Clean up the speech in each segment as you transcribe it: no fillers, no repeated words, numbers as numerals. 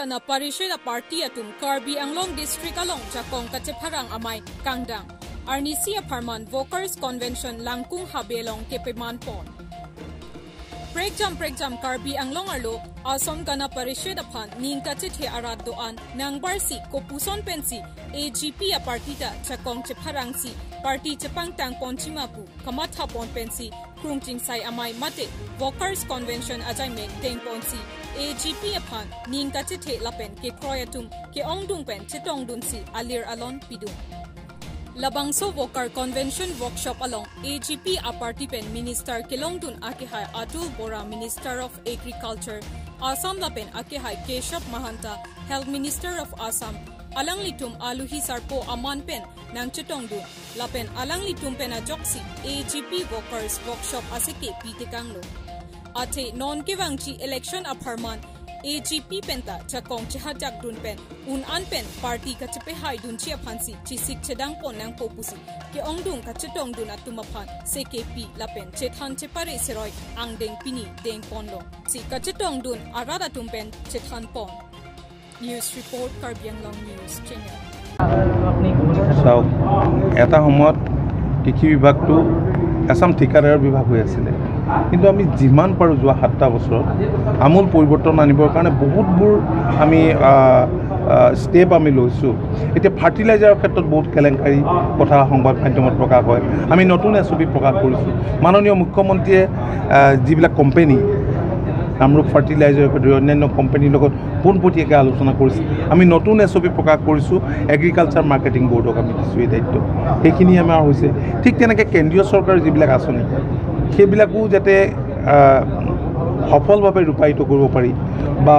kana parisheda party atum Karbi Anglong district along jakong kachepharang amai kangdang Arnisi apartment Workers Convention langkung habelong kepeman pon Pregjam Karbi Anglong arlo asom kana parisheda phan ning kachithe arat doan nangbarsi kopuson pensi AGP a partita jakong chepharang si party chepang tang ponchimapu kamatha pon pensi krungting sai amai mate Workers Convention ajai mek teng ponsi AGP upon ning kachite lapen ke kroyatum ke ongdung pen chitong dun si alir alon pidum Labangso Worker Convention workshop along AGP a party pen minister kelongdun akihai Atul Bora Minister of Agriculture Assam lapen akihai Keshap Mahanta Health Minister of Assam alang litum aluhi sarpo aman pen nang chitongdun lapen alang litum pen a joksi AGP Workers workshop asike pitekanglo Ate non kivangchi election aparman AGP penta chakong chihajak dun pen un an pen party kachepe hai dun chia phansi chisik chedang pon nang popusi ke ongdung kachetong dun atumaphan CKP lapen chethan chepare seroi angdeng pini deng ponlo si kachetong dun arada tumpen chethan pon News report Karbi Anglong News channel So eta homot kiki bibagtu Assam ঠিকাদাৰ বিভাগ হৈ আছিল কিন্তু আমি যিমান পাৰো যোৱা 7টা বছৰত আমূল পৰিৱৰ্তন আনিবৰ কাৰণে বহুতবোৰ আমি স্টেপ আমি লৈছো এতিয়া ফাৰ্টিলাইজাৰৰ ক্ষেত্ৰত বহুত কেলেংকাৰী কথা সংবাদ মাধ্যমত প্ৰকাশ হয় আমি নতুন এছপি প্ৰকাশ কৰিছো মাননীয় মুখ্যমন্ত্ৰীয়ে যিবিলাক কোম্পানী আমৰূপ ফাৰ্টিলাইজাৰৰ ক্ষেত্ৰত অন্যান্য কোম্পানীৰ লগত পোনপটীয়াকৈ আলোচনা কৰিছে আমি নতুন এছপি প্ৰকাশ কৰিছো এগ্ৰিকালচাৰ মাৰ্কেটিং বোৰ্ডক আমি দিছো এই দায়িত্ব সেইখিনি আমাৰ হৈছে ঠিক তেনেকৈ কেন্দ্ৰীয় চৰকাৰৰ যিবিলাক আঁচনি সেইবিলাকো যাতে সফলভাৱে ৰূপায়িত কৰিব পাৰি বা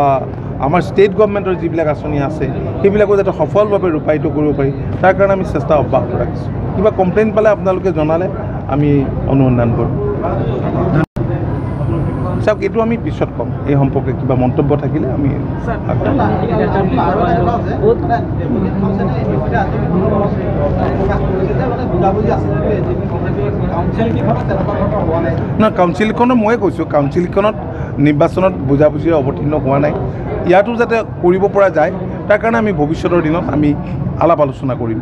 আমাৰ ষ্টেট গভৰ্ণমেণ্টৰ যিবিলাক আঁচনি আছে সেইবিলাকো যাতে সফলভাৱে ৰূপায়িত কৰিব পাৰি তাৰ কাৰণে আমি চেষ্টা অব্যাহত ৰাখিছোঁ কিবা কমপ্লেইন পালে আপোনালোকে জনালে আমি অনুসন্ধান কৰিম চাওক এইটো আমি পিছত কম এই সম্পৰ্কে কিবা মন্তব্য থাকিলে আমি না কাউন্সিলখনত মই কৈছোঁ কাউন্সিলখনত নিৰ্বাচনত বুজাবুজিৰ অৱতীৰ্ণ হোৱা নাই ইয়াতো যাতে কৰিব পৰা যায় তাৰ কাৰণে আমি ভৱিষ্যতৰ দিনত আমি আলাপ আলোচনা কৰিম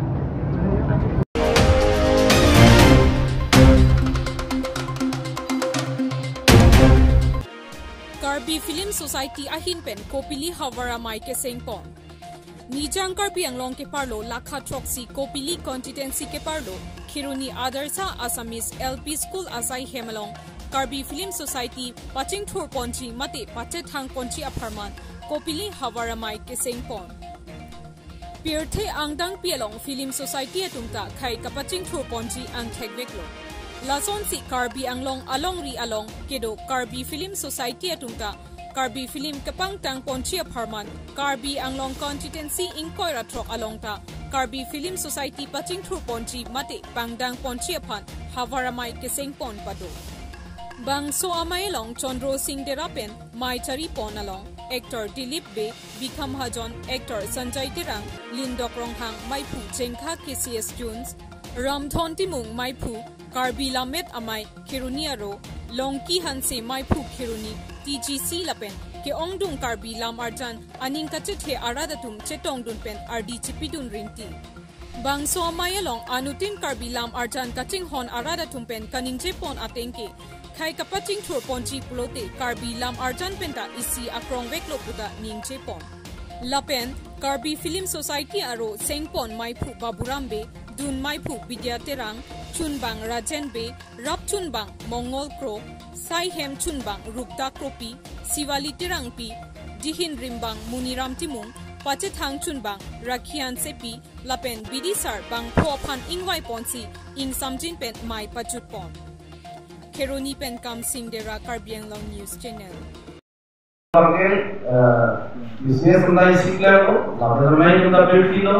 Karbi Film Society ahin pen Kopili Havara Mai ke Sengpon Nijang Karbi Anglong ke parlo Lakha Troksi Kopili Constituency ke parlo Khiruni Adarsa Assamese LP School Asai Hemalong Karbi Film Society Paching Thur Ponchi Mate Pachethang Ponchi Aparman Kopili Havara Mai ke Sengpon Pirthe Angdang Pialong Film Society atumta Khai Kapaching Thur Ponchi ang Thegveklo Lason si Karbi Anglong along ri along kedo Karbi Film Society atumta Karbi Film kapang tang ponchi apartment Karbi Anglong constituency inkoira trok along ta Karbi Film Society paching thru ponchi mate pangdang ponchi aphan Havaramai keseng pon pado Bang so amai along Chandro Singh Derapen Mai Chari pon along actor Dilip Be Bikam Hajon actor Sanjay Tirang Lindok Ronghang Maipu Chengkha KCS Jones Ramthon Timung Maipu Karbi Lamet Amai Kiruni Aro Longki Hanse Maipu Kiruni TGC Lapen ke Ongdung Karbi Lam Arjan Aning Kachethe Aradatum Chetong Dunpen RD Chipidun Rinti Bangso Amayalong Anutin Karbi Lam Arjan Kaching Hon Aradatumpen Kaningje Pon Atengke Khai Kapaching Thur Ponchi Pulote Karbi Lam Arjan Penta Isi Akrong Veklo Puta Ningje Pon Lapen Karbi Film Society Aro Sengpon Maipu Baburambe Dun Maipu Vidya Terang Chunbang Rajenbe Rap Chunbang Mongol Kro Sai Hem Chunbang Rukta Kropi Sivali Terangpi Dihin Rimbang Muniram Timung Pachethang Chunbang Rakhian Sepi Lapen Bidisar Bang Phopan Ingwai Ponsi Ing Samjin Pen Mai Pachut Pon Keroni Pen Kam Singdera Karbi Anglong News Channel businessundai siklo labarmai unda perfilo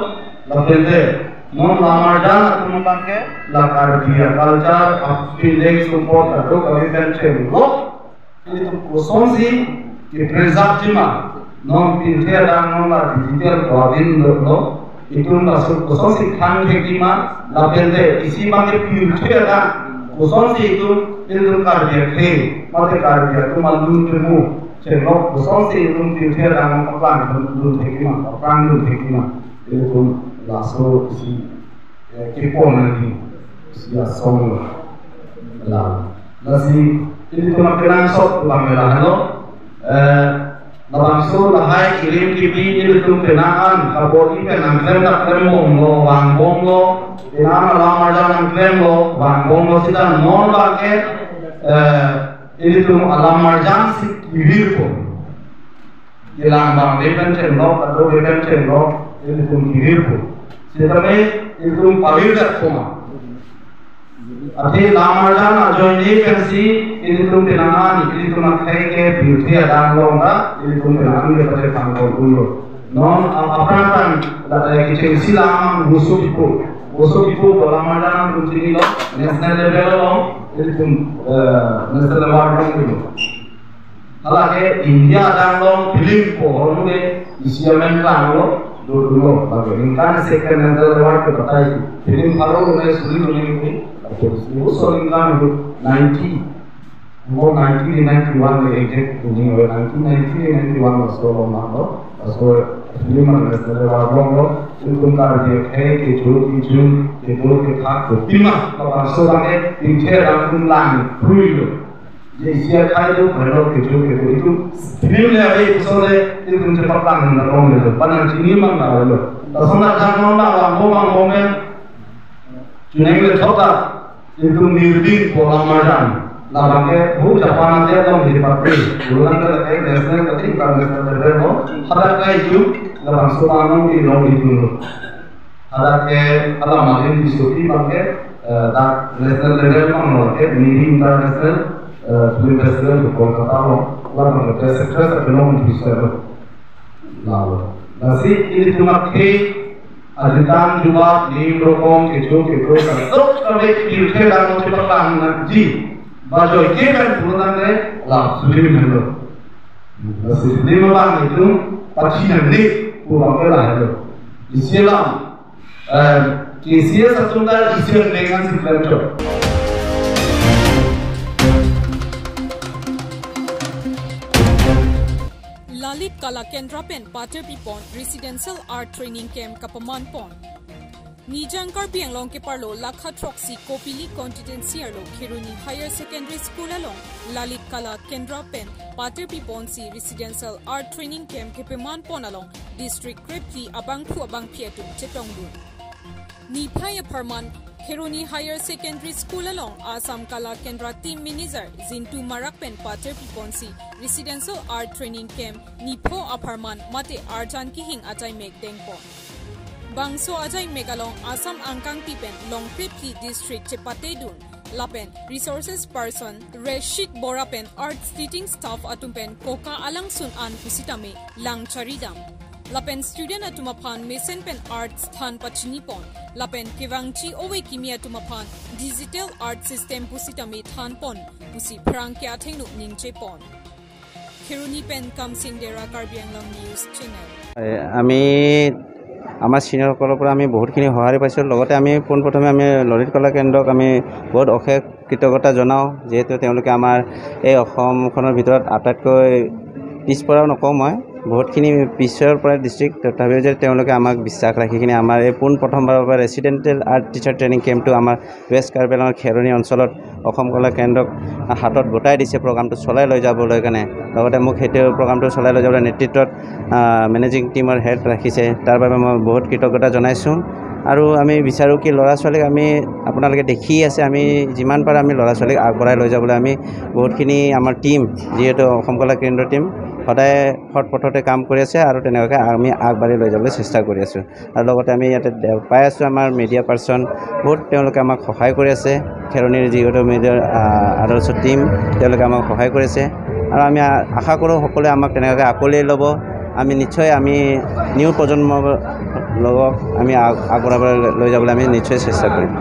lapende mon lamardan atumbange la Karbi culture upbuilding support ado commitment chemlo itu kosonsi ke preservatima non pinter non la digital godin lo itu masuk kosonsi khan thekima lapende isi bange pinter kosonsi itu Karbi ke mate Karbi tumalun temu chen lo so si rum ti the dang ma plan du theki ma plan du theki ma itu la so si ke po na ni si ya song la si itu ma plan so la me la no Nabang so lahai kirim kipi ini tum penaan kaboli penang klem tak klem lo wang bom lo penaan alam marjan klem lo wang bom lo sida non bangke ini tum alam marjan si kirir ko ilang bang lepen chen lo kado lepen chen lo ini tum kirir ko sida me ini tum pavir tak koma Ati lamarjan ajoy ni kansi ini tum penangan ini tum akhai ke beauty adang lo na ini tum penangan ke pada kangkol dulu non apa la ke silam musuh itu lamarjan tum sini lo national level lo ini tum national award dulu halake India adang lo film ko hono ke isiamen lang lo dulu lagi ingkan second national award ke batai film kalau ne suri ni also in 90 more 1991 the exact thing 1991 was so long ago so film national award lo तुम car देख है कि जो के दो के था तो तीमा का सो लागे तीन राम तुम लांग हुई लो ये इसे खाई दो भरो के जो के तो फिल्म ले भाई सो ले तुम से पता नहीं ना रोंगे तो पना चीनी मंग ना लो तो सोना जान ना वांगो में चुनेंगे थोड़ा itu mirding pola madan labangke hu japan dia dong di papi bulan ke kai national keting kan national level hada kai ju labang sumanong di long di dulu hada ke ala malin di suti bangke da national level mang ke miri international film festival di Kolkata lo labang ke sector belum di sana lalu nasi ini cuma ke Aditan juga nim rokom kejo kan terus kami kirke dan motivasi ji bajo ke kan bulan ne la sulim helo nasi lima bang itu pacinan ni pulang ke lah helo Islam kisia satunda Islam dengan si planto Lalit Kala Kendra Pen Pater Pipon Residential Art Training Camp Kapaman Pon Nijang Karbi Anglong ke parlo Lakha Troxy Kopili Constituency Arlo Kiruni Higher Secondary School along Lalit Kala Kendra Pen Pater Pipon si Residential Art Training Camp Kapaman Pon along District Kripli Abangpu Abang Pietum Chetongdu Niphaya Parman Kiruni Higher Secondary School along Assam Kala Kendra Team Manager Zintu Marakpen Pater Piponsi Residential Art Training Camp Nipo Aparman Mate Arjan Kihing Ajay Meg Dengpo Bangso Ajay Megalong Assam Angkang Tipen Long Kripli District Chepatedun Lapen Resources Person Reshit Borapen Art Teaching Staff Atumpen Koka Alang Sun An Pusitame Lang Charidam Lapen student atumapan Mason Pen Arts Than Pachinipon Lapen Kivangchi Owe Kimia Tumapan Digital Art System Pusitame Than Pon Pusi Prang Kya Tengnu Ningche Pon Kiruni Pen Kamsing Dera Karbi Anglong News Channel আমি আমাৰ সিনিয়ৰসকলৰ পৰা আমি বহুতখিনি সহায় পাইছোঁ লগতে আমি পোনপ্ৰথমে আমি ললিত কলা কেন্দ্ৰক আমি বহুত অশেষ কৃতজ্ঞতা জনাওঁ যেহেতু তেওঁলোকে আমাৰ এই অসমখনৰ ভিতৰত আটাইতকৈ পিছপৰাও নকওঁ মই বহুতখিনি পিছৰ পৰা ডিষ্ট্ৰিক্ট তথাপিও যে তেওঁলোকে আমাক বিশ্বাস ৰাখিখিনি আমাৰ এই প্ৰথমবাৰৰ পৰা ৰেচিডেণ্টেল আৰ্ট টিচাৰ ট্ৰেইনিং কেম্পটো আমাৰ ৱেষ্ট কাৰ্বি আংলঙৰ খেৰণি অঞ্চলত অসম কলা কেন্দ্ৰক হাতত গোটাই দিছে প্ৰগ্ৰামটো চলাই লৈ যাবলৈ কাৰণে লগতে মোক সেইটো প্ৰগ্ৰামটো চলাই লৈ যাবলৈ নেতৃত্বত মেনেজিং টিমৰ হেড ৰাখিছে তাৰ বাবে মই বহুত কৃতজ্ঞতা জনাইছোঁ আৰু আমি বিচাৰোঁ কি ল'ৰা ছোৱালীক আমি আপোনালোকে দেখি আছে আমি যিমান পাৰোঁ আমি ল'ৰা ছোৱালীক আগবঢ়াই লৈ যাবলৈ আমি বহুতখিনি আমাৰ টিম যিহেতু অসম কলা কেন্দ্ৰ টিম সদায় সৎ পথতে কাম কৰি আছে আৰু তেনেকৈ আমি আগবাঢ়ি লৈ যাবলৈ চেষ্টা কৰি আছোঁ আৰু লগতে আমি ইয়াতে পাই আছোঁ আমাৰ মিডিয়া পাৰ্চন বহুত তেওঁলোকে আমাক সহায় কৰি আছে খেৰণিৰ যিহেতু মিডিয়াৰ আদৰ্শ টিম তেওঁলোকে আমাক সহায় কৰিছে আৰু আমি আশা কৰোঁ সকলোৱে আমাক তেনেকৈ আকোৱালি ল'ব আমি নিশ্চয় আমি নিউ প্ৰজন্মৰ লগক আমি আগবঢ়াবলৈ লৈ যাবলৈ আমি নিশ্চয় চেষ্টা কৰিম